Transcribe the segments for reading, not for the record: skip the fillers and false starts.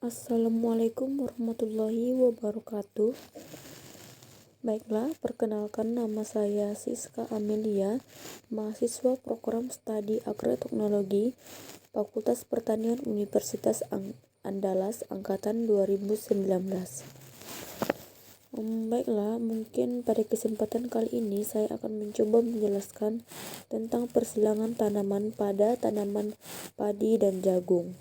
Assalamualaikum warahmatullahi wabarakatuh. Baiklah, perkenalkan nama saya Siska Amelia, mahasiswa program studi agroteknologi, Fakultas Pertanian Universitas Andalas angkatan 2019. Baiklah, mungkin pada kesempatan kali ini saya akan mencoba menjelaskan tentang persilangan tanaman pada tanaman padi dan jagung.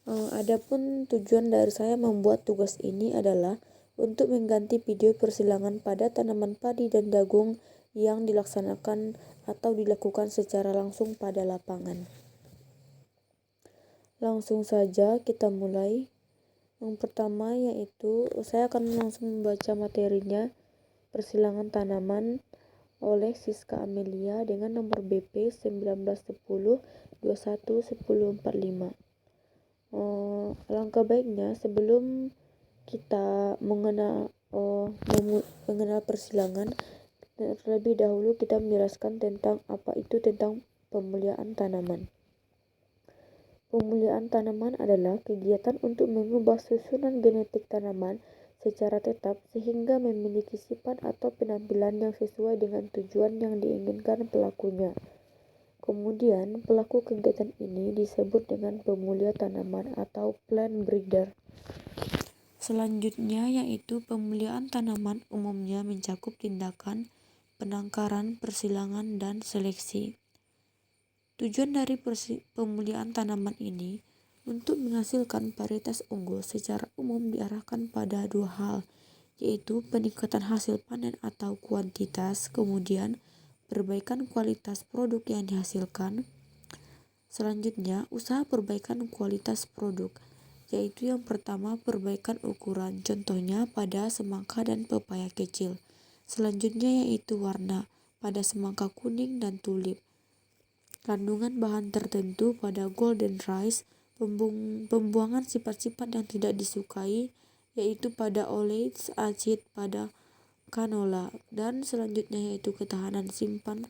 Adapun tujuan dari saya membuat tugas ini adalah untuk mengganti video persilangan pada tanaman padi dan jagung yang dilaksanakan atau dilakukan secara langsung pada lapangan. Langsung saja kita mulai. Yang pertama yaitu saya akan langsung membaca materinya, persilangan tanaman oleh Siska Amelia dengan nomor BP 1910 21 1045. Langkah baiknya sebelum kita mengenal persilangan, terlebih dahulu kita menjelaskan tentang apa itu tentang pemuliaan tanaman. Pemuliaan tanaman adalah kegiatan untuk mengubah susunan genetik tanaman secara tetap sehingga memiliki sifat atau penampilan yang sesuai dengan tujuan yang diinginkan pelakunya. Kemudian, pelaku kegiatan ini disebut dengan pemulia tanaman atau plant breeder. Selanjutnya yaitu pemuliaan tanaman umumnya mencakup tindakan penangkaran, persilangan, dan seleksi. Tujuan dari pemuliaan tanaman ini untuk menghasilkan varietas unggul secara umum diarahkan pada dua hal, yaitu peningkatan hasil panen atau kuantitas, kemudian perbaikan kualitas produk yang dihasilkan. Selanjutnya, usaha perbaikan kualitas produk, yaitu yang pertama perbaikan ukuran, contohnya pada semangka dan pepaya kecil. Selanjutnya yaitu warna, pada semangka kuning dan tulip. Kandungan bahan tertentu pada golden rice, pembuangan sifat-sifat yang tidak disukai, yaitu pada oleic acid pada canola, dan selanjutnya yaitu ketahanan simpan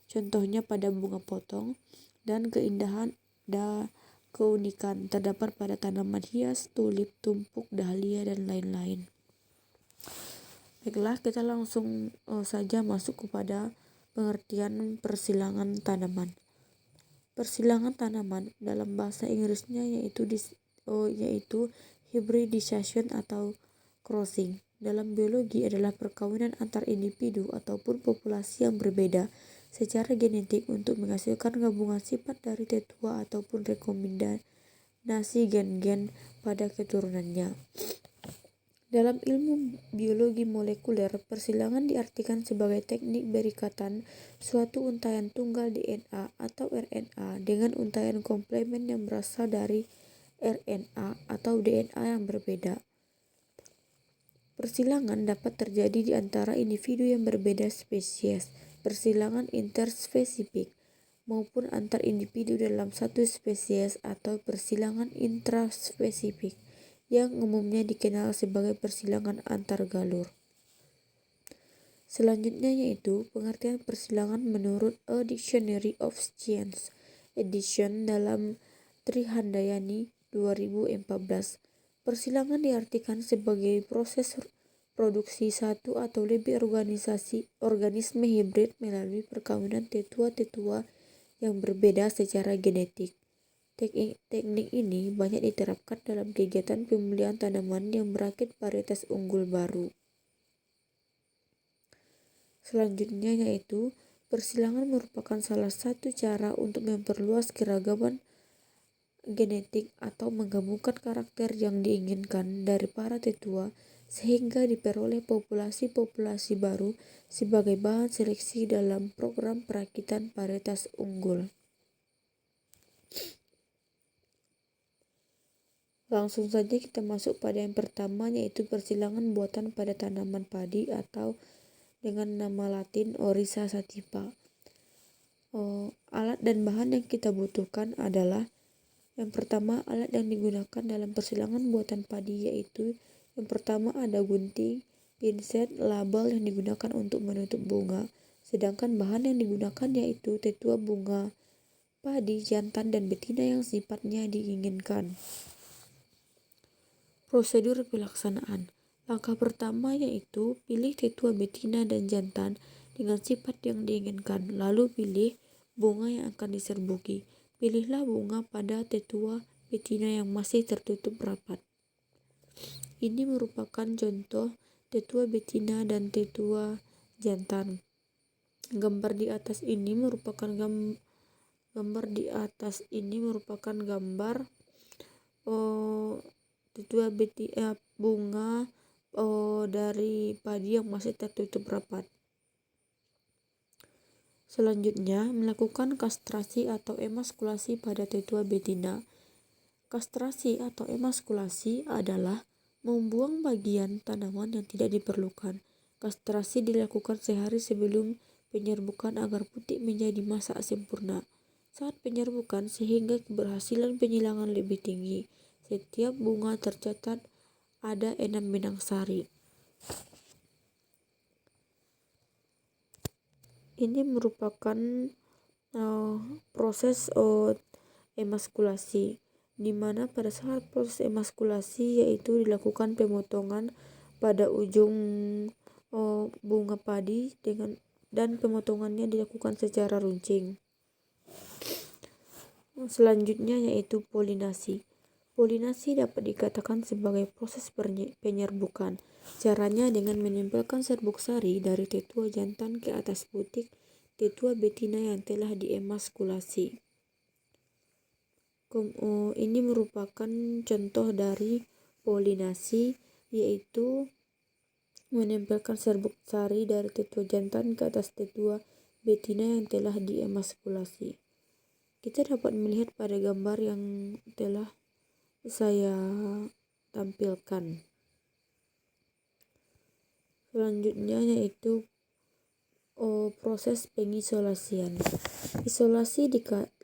contohnya pada bunga potong, dan keindahan dan keunikan terdapat pada tanaman hias, tulip, tumpuk, dahlia, dan lain-lain. Baiklah, kita langsung saja masuk kepada pengertian persilangan tanaman. Persilangan tanaman dalam bahasa Inggrisnya yaitu hybridization atau crossing. Dalam biologi adalah perkawinan antar individu ataupun populasi yang berbeda secara genetik untuk menghasilkan gabungan sifat dari tetua ataupun rekomendasi gen-gen pada keturunannya. Dalam ilmu biologi molekuler, persilangan diartikan sebagai teknik berikatan suatu untaian tunggal DNA atau RNA dengan untaian komplemen yang berasal dari RNA atau DNA yang berbeda. Persilangan dapat terjadi di antara individu yang berbeda spesies, persilangan interspesifik, maupun antar individu dalam satu spesies atau persilangan intraspesifik, yang umumnya dikenal sebagai persilangan antar galur. Selanjutnya yaitu pengertian persilangan menurut A Dictionary of Science edition dalam Trihandayani 2014. Persilangan diartikan sebagai proses produksi satu atau lebih organisme hibrid melalui perkawinan tetua-tetua yang berbeda secara genetik. Teknik ini banyak diterapkan dalam kegiatan pemulihan tanaman yang merakit varietas unggul baru. Selanjutnya yaitu persilangan merupakan salah satu cara untuk memperluas keragaman genetik atau menggabungkan karakter yang diinginkan dari para tetua sehingga diperoleh populasi-populasi baru sebagai bahan seleksi dalam program perakitan varietas unggul. Langsung saja kita masuk pada yang pertama yaitu persilangan buatan pada tanaman padi atau dengan nama latin Oryza sativa. Alat dan bahan yang kita butuhkan adalah yang pertama, alat yang digunakan dalam persilangan buatan padi yaitu yang pertama ada gunting, pinset, label yang digunakan untuk menutup bunga, sedangkan bahan yang digunakan yaitu tetua bunga padi jantan dan betina yang sifatnya diinginkan. Prosedur pelaksanaan. Langkah pertama yaitu pilih tetua betina dan jantan dengan sifat yang diinginkan, lalu pilih bunga yang akan diserbuki. Pilihlah bunga pada tetua betina yang masih tertutup rapat. Ini merupakan contoh tetua betina dan tetua jantan. Gambar di atas ini merupakan gambar tetua betina bunga dari padi yang masih tertutup rapat. Selanjutnya, melakukan kastrasi atau emaskulasi pada tetua betina. Kastrasi atau emaskulasi adalah membuang bagian tanaman yang tidak diperlukan. Kastrasi dilakukan sehari sebelum penyerbukan agar putik menjadi masak sempurna. Saat penyerbukan sehingga keberhasilan penyilangan lebih tinggi. Setiap bunga tercatat ada 6 benang sari. Ini merupakan proses emaskulasi, di mana pada saat proses emaskulasi yaitu dilakukan pemotongan pada ujung bunga padi dan pemotongannya dilakukan secara runcing. Selanjutnya yaitu polinasi. Polinasi dapat dikatakan sebagai proses penyerbukan. Caranya dengan menempelkan serbuk sari dari tetua jantan ke atas putik tetua betina yang telah diemaskulasi. Ini merupakan contoh dari polinasi, yaitu menempelkan serbuk sari dari tetua jantan ke atas tetua betina yang telah diemaskulasi. Kita dapat melihat pada gambar yang telah saya tampilkan. Selanjutnya yaitu proses pengisolasian. Isolasi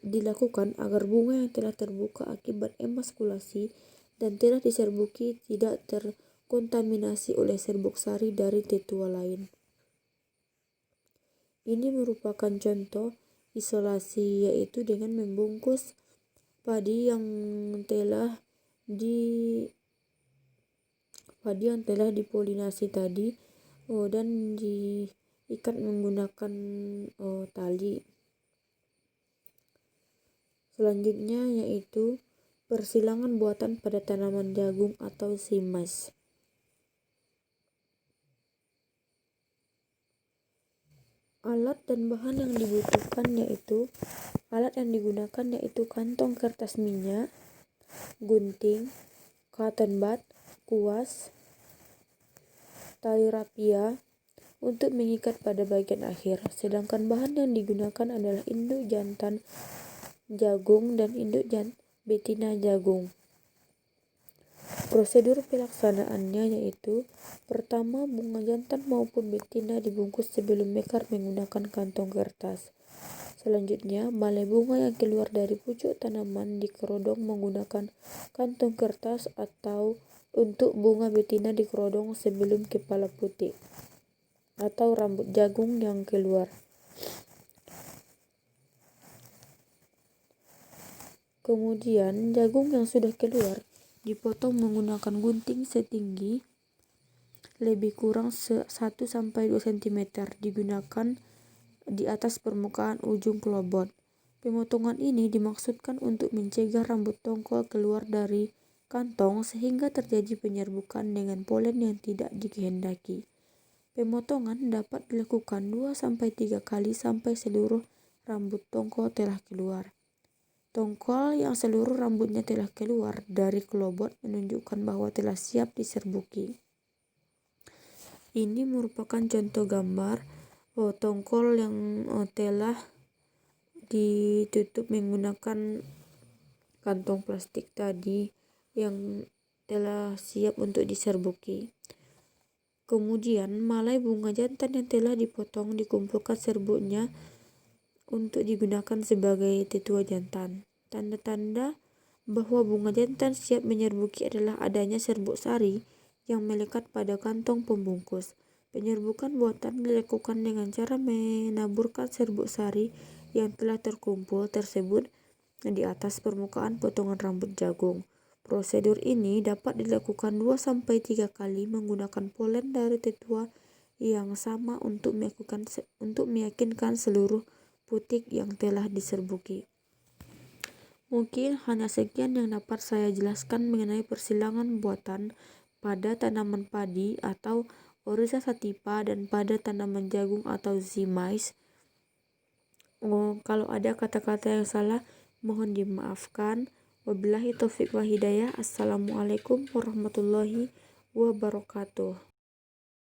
dilakukan agar bunga yang telah terbuka akibat emaskulasi dan telah diserbuki tidak terkontaminasi oleh serbuk sari dari tetua lain. Ini merupakan contoh isolasi, yaitu dengan membungkus padi yang telah dipolinasi tadi dan diikat menggunakan tali. Selanjutnya yaitu persilangan buatan pada tanaman jagung atau simas. Alat dan bahan yang digunakan yaitu kantong kertas minyak, gunting, cotton bud, kuas, tali rapia untuk mengikat pada bagian akhir. Sedangkan bahan yang digunakan adalah induk jantan jagung dan induk betina jagung. Prosedur pelaksanaannya yaitu pertama, bunga jantan maupun betina dibungkus sebelum mekar menggunakan kantong kertas. Selanjutnya, balai bunga yang keluar dari pucuk tanaman dikerodong menggunakan kantong kertas, atau untuk bunga betina dikerodong sebelum kepala putik atau rambut jagung yang keluar. Kemudian, jagung yang sudah keluar dipotong menggunakan gunting setinggi lebih kurang 1-2 cm digunakan di atas permukaan ujung kelobot. Pemotongan ini dimaksudkan untuk mencegah rambut tongkol keluar dari kantong sehingga terjadi penyerbukan dengan polen yang tidak dikehendaki. Pemotongan dapat dilakukan 2-3 kali sampai seluruh rambut tongkol telah keluar. Tongkol yang seluruh rambutnya telah keluar dari kelobot menunjukkan bahwa telah siap diserbuki. Ini merupakan contoh gambar tongkol yang telah ditutup menggunakan kantong plastik tadi yang telah siap untuk diserbuki. Kemudian malai bunga jantan yang telah dipotong dikumpulkan serbuknya untuk digunakan sebagai tetua jantan. Tanda-tanda bahwa bunga jantan siap menyerbuki adalah adanya serbuk sari yang melekat pada kantong pembungkus. Penyerbukan buatan dilakukan dengan cara menaburkan serbuk sari yang telah terkumpul tersebut di atas permukaan potongan rambut jagung. Prosedur ini dapat dilakukan 2-3 kali menggunakan polen dari tetua yang sama untuk meyakinkan seluruh putik yang telah diserbuki. Mungkin hanya sekian yang dapat saya jelaskan mengenai persilangan buatan pada tanaman padi atau Oryza sativa dan pada tanaman jagung atau Z-Mais. Kalau ada kata-kata yang salah, mohon dimaafkan. Wabillahi taufiq wa hidayah. Assalamualaikum warahmatullahi wabarakatuh.